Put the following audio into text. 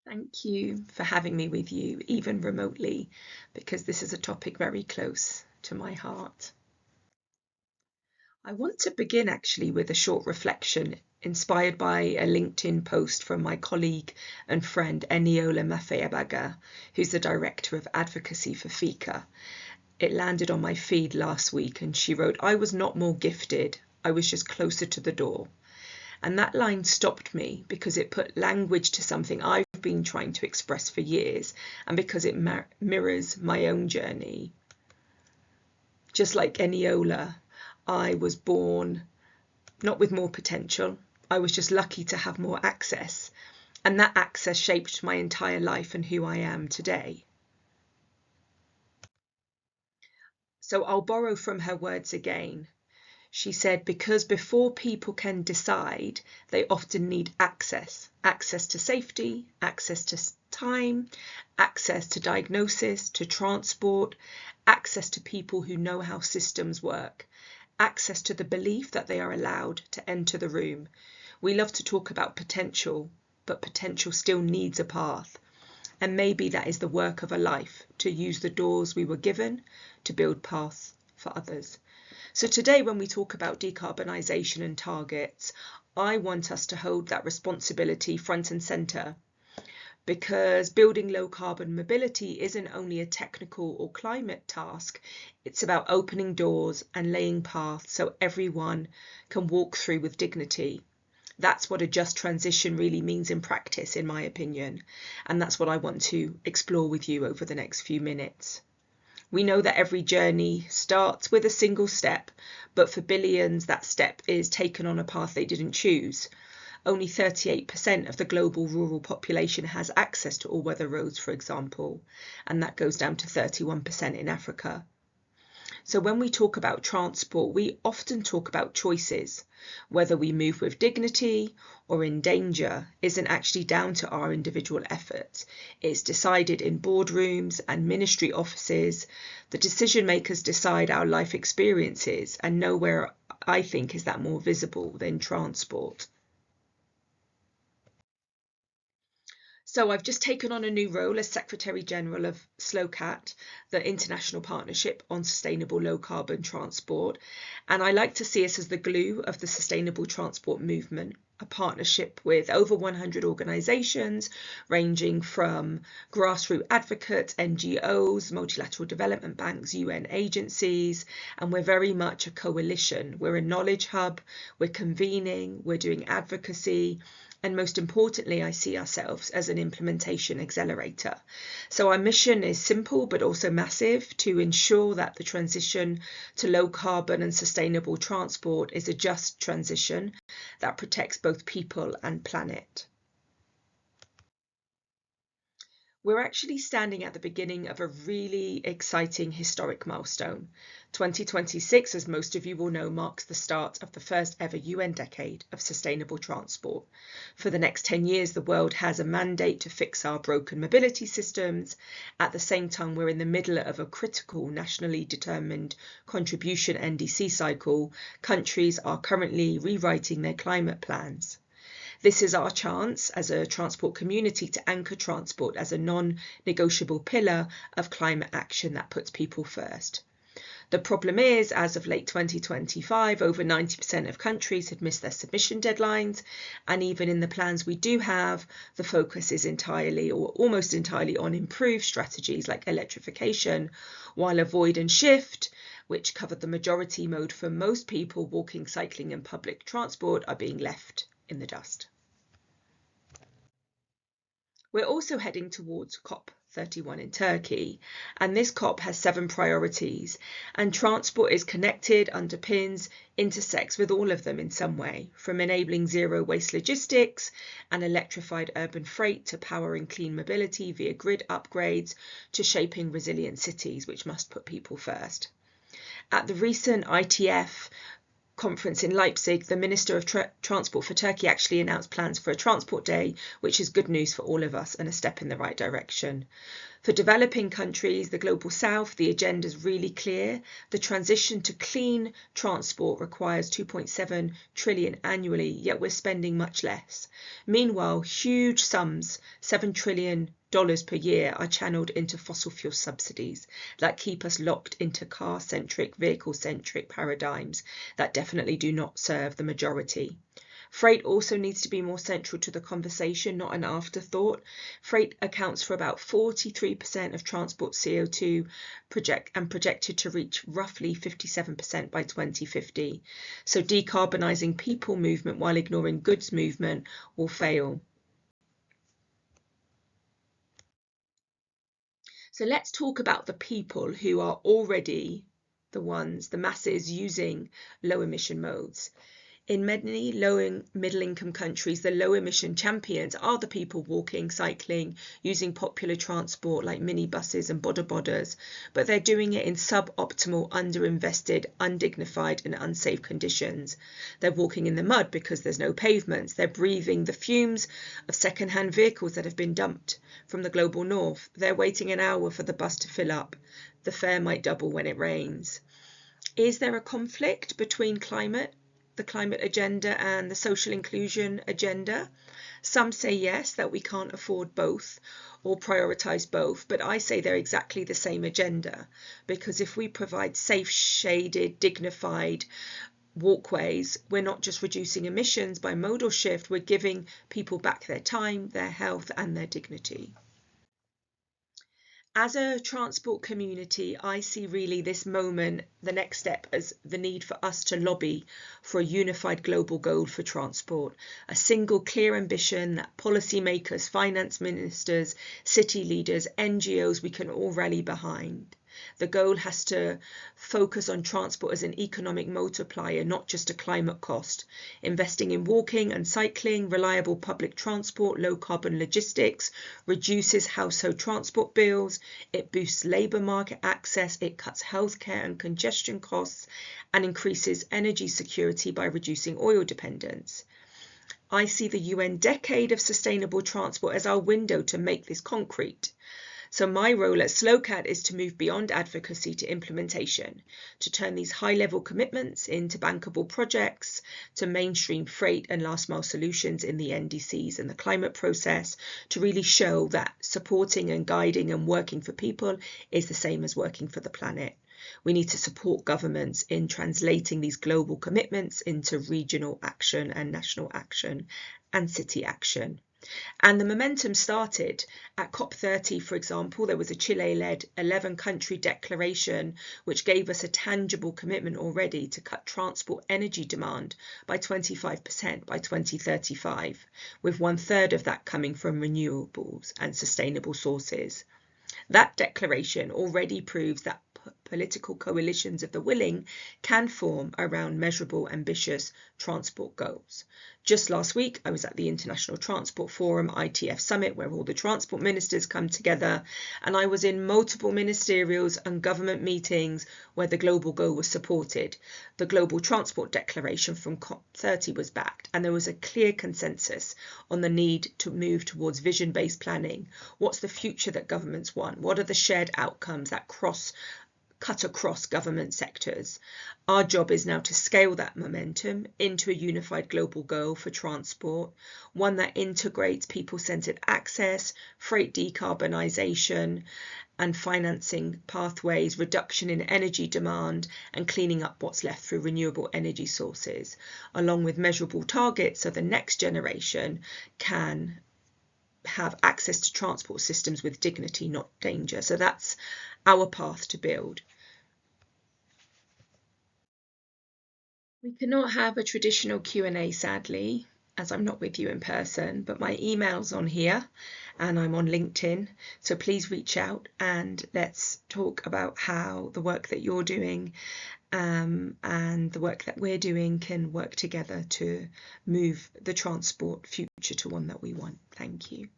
Thank you for having me with you, even remotely, because this is a topic very close to my heart. I want to begin actually with a short reflection inspired by a LinkedIn post from my colleague and friend Eniola Mafeabaga, who's the Director of Advocacy for FICA. It landed on my feed last week and she wrote, "I was not more gifted, I was just closer to the door." And that line stopped me because it put language to something I've been trying to express for years, and because it mirrors my own journey. Just like Eniola, I was born not with more potential. I was just lucky to have more access, and that access shaped my entire life and who I am today. So I'll borrow from her words again. She said, because before people can decide, they often need access to safety, access to time, access to diagnosis, to transport, access to people who know how systems work, access to the belief that they are allowed to enter the room. We love to talk about potential, but potential still needs a path. And maybe that is the work of a life, to use the doors we were given to build paths for others. So today, when we talk about decarbonisation and targets, I want us to hold that responsibility front and centre, because building low carbon mobility isn't only a technical or climate task, it's about opening doors and laying paths so everyone can walk through with dignity. That's what a just transition really means in practice, in my opinion, and that's what I want to explore with you over the next few minutes. We know that every journey starts with a single step, but for billions, that step is taken on a path they didn't choose. Only 38% of the global rural population has access to all-weather roads, for example, and that goes down to 31% in Africa. So when we talk about transport, we often talk about choices. Whether we move with dignity or in danger isn't actually down to our individual efforts. It's decided in boardrooms and ministry offices. The decision makers decide our life experiences, and nowhere, I think, is that more visible than transport. So I've just taken on a new role as Secretary General of SLOCAT, the International Partnership on Sustainable Low Carbon Transport. And I like to see us as the glue of the sustainable transport movement, a partnership with over 100 organisations ranging from grassroots advocates, NGOs, multilateral development banks, UN agencies, and we're very much a coalition. We're a knowledge hub, we're convening, we're doing advocacy, and most importantly, I see ourselves as an implementation accelerator. So our mission is simple but also massive, to ensure that the transition to low carbon and sustainable transport is a just transition that protects both people and planet. We're actually standing at the beginning of a really exciting historic milestone. 2026, as most of you will know, marks the start of the first ever UN decade of sustainable transport. For the next 10 years, the world has a mandate to fix our broken mobility systems. At the same time, we're in the middle of a critical nationally determined contribution NDC cycle. Countries are currently rewriting their climate plans. This is our chance as a transport community to anchor transport as a non-negotiable pillar of climate action that puts people first. The problem is, as of late 2025, over 90% of countries had missed their submission deadlines, and even in the plans we do have, the focus is entirely or almost entirely on improved strategies like electrification, while avoid and shift, which covered the majority mode for most people, walking, cycling and public transport, are being left in the dust. We're also heading towards COP31 in Turkey, and this COP has 7 priorities, and transport is connected, underpins, intersects with all of them in some way, from enabling zero waste logistics and electrified urban freight to powering clean mobility via grid upgrades to shaping resilient cities, which must put people first. At the recent ITF conference in Leipzig, the Minister of Transport for Turkey actually announced plans for a transport day, which is good news for all of us and a step in the right direction. For developing countries, the Global South, the agenda is really clear. The transition to clean transport requires 2.7 trillion annually, yet we're spending much less. Meanwhile, huge sums, $7 trillion per year, are channeled into fossil fuel subsidies that keep us locked into car-centric, vehicle-centric paradigms that definitely do not serve the majority. Freight also needs to be more central to the conversation, not an afterthought. Freight accounts for about 43% of transport CO2 projected to reach roughly 57% by 2050. So decarbonising people movement while ignoring goods movement will fail. So let's talk about the people who are already the masses using low emission modes. In many low and middle income countries, the low emission champions are the people walking, cycling, using popular transport like minibuses and boda bodas, but they're doing it in suboptimal, underinvested, undignified and unsafe conditions. They're walking in the mud because there's no pavements. They're breathing the fumes of second-hand vehicles that have been dumped from the global north. They're waiting an hour for the bus to fill up. The fare might double when it rains. Is there a conflict between the climate agenda and the social inclusion agenda? Some say yes, that we can't afford both or prioritise both, but I say they're exactly the same agenda, because if we provide safe, shaded, dignified walkways, we're not just reducing emissions by modal shift, we're giving people back their time, their health and their dignity. As a transport community, I see really this moment, the next step, as the need for us to lobby for a unified global goal for transport, a single clear ambition that policymakers, finance ministers, city leaders, NGOs, we can all rally behind. The goal has to focus on transport as an economic multiplier, not just a climate cost. Investing in walking and cycling, reliable public transport, low carbon logistics, reduces household transport bills, it boosts labour market access, it cuts healthcare and congestion costs, and increases energy security by reducing oil dependence. I see the UN Decade of Sustainable Transport as our window to make this concrete. So my role at SLOCAT is to move beyond advocacy to implementation, to turn these high-level commitments into bankable projects, to mainstream freight and last-mile solutions in the NDCs and the climate process, to really show that supporting and guiding and working for people is the same as working for the planet. We need to support governments in translating these global commitments into regional action and national action and city action. And the momentum started at COP30, for example. There was a Chile-led 11-country declaration which gave us a tangible commitment already to cut transport energy demand by 25% by 2035, with 1/3 of that coming from renewables and sustainable sources. That declaration already proves that political coalitions of the willing can form around measurable, ambitious transport goals. Just last week, I was at the International Transport Forum ITF Summit, where all the transport ministers come together, and I was in multiple ministerials and government meetings where the global goal was supported. The Global Transport Declaration from COP30 was backed, and there was a clear consensus on the need to move towards vision-based planning. What's the future that governments want? What are the shared outcomes that cut across government sectors? Our job is now to scale that momentum into a unified global goal for transport, one that integrates people-centred access, freight decarbonisation and financing pathways, reduction in energy demand and cleaning up what's left through renewable energy sources, along with measurable targets so the next generation can have access to transport systems with dignity, not danger. So that's our path to build. We cannot have a traditional Q&A, sadly, as I'm not with you in person, but my email's on here and I'm on LinkedIn. So please reach out and let's talk about how the work that you're doing and the work that we're doing can work together to move the transport future to one that we want. Thank you.